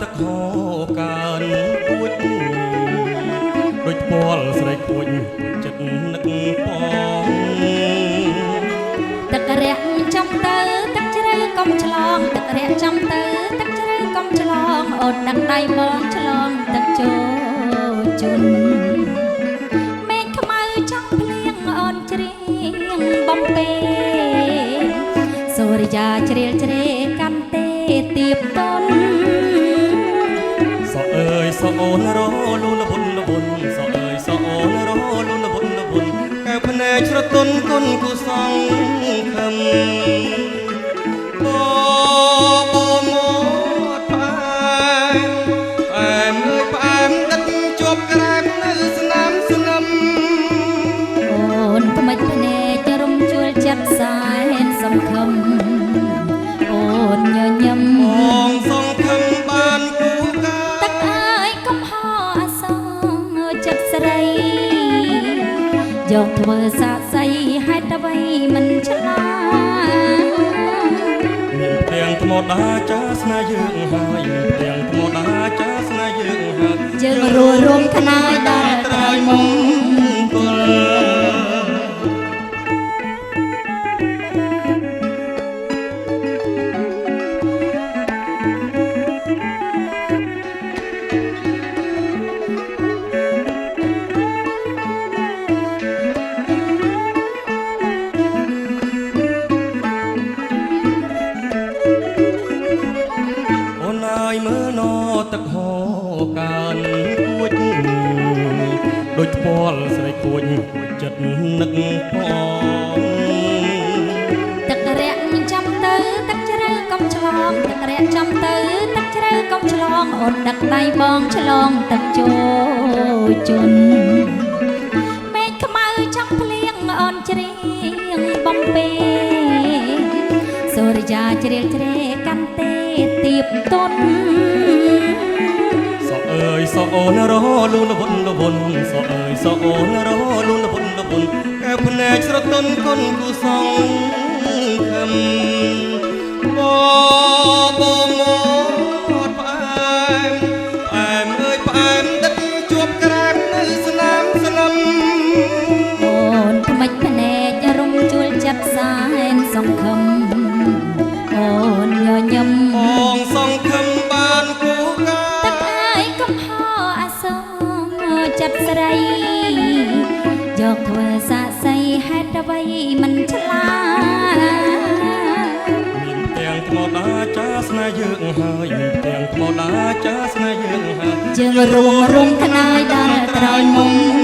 ទឹកហូរកានគួចដូចពាល់ស្រីគួចចិត្តនឹកបងទឹករាក់ចំទៅទឹកជ្រៅកុំឆ្លងទឹករាក់ចំទៅទឹកជ្រៅកុំឆ្លងអូនដាក់ដៃបងឆ្លងទឹកចូលជន់មេឃខ្មៅចង់ភ្លៀងអូនច្រៀងបំពេសូរិយាជ្រៀលជ្រែកាន់ទេទៀបតនសអើយសអូនរលូនលបុនលបុនសអើយសអូនរលូនលបុនលបុនកែភ្នែកស្រទន់គុណគូសងខំបមកផ្អែមអើយផ្អែមដឹកជាប់ក្រែបនៅស្នាមស្នឹមអូនថ្មិចភ្នែករំជួលចិត្តសែនសង្ឃឹមអូនញញឹមបងសង្ឃឹមបានគូកាទឹកអើយកំហអសងចិត្តស្រីយកធ្វើសាស័យហេតុអ្វីមិនឆ្លាមានផ្ទាំងថ្មដាចាស្នេហ៍យើងហើយមានផ្ទាំងថ្មដាចាស្នេហ៍យើងហើយយើងរួមថ្នាយដល់ត្រៃមុំគល់មើលណទឹកហូរកានគួចដូចពាល់ស្រីគួចចិត្តនឹកផងទឹករាក់ចាំទៅទឹកជ្រៅកុំឆ្លងទឹករាក់ចាំទៅទឹកជ្រៅកុំឆ្លងអូនដឹកដៃបងឆ្លងទឹកចូលជន់មេឃខ្មៅចង់ភ្លៀងអូនច្រៀងបំពេសូរិយាជ្រៀលជ្រែកាន់ទេទៀបតនសអើយសអូនរលូនលបុនលបុនសអើយសអូនរលូនលបុនលបុនកែភ្នែកស្រទន់គុណគូសងខំបមកផ្អែមផ្អែមអើយផ្អែមដឹកជាប់ក្រែបនៅស្នាមស្នឹមអូនថ្មិចភ្នែករំជួលចិត្តសែនសង្ឃឹមអូនញញឹមបងសង្ឃឹមបានគូកាទឹកអើយកំហអសងចិត្តស្រីយកធ្វើសាស័យហេតុអ្វីមិនឆ្លាមានផ្ទាំងថ្មដាចាស្នេហ៍យើងហើយមានផ្ទាំងថ្មដាចាស្នេហ៍យើងហើយយើងរួមថ្នាយដល់ត្រៃមុំ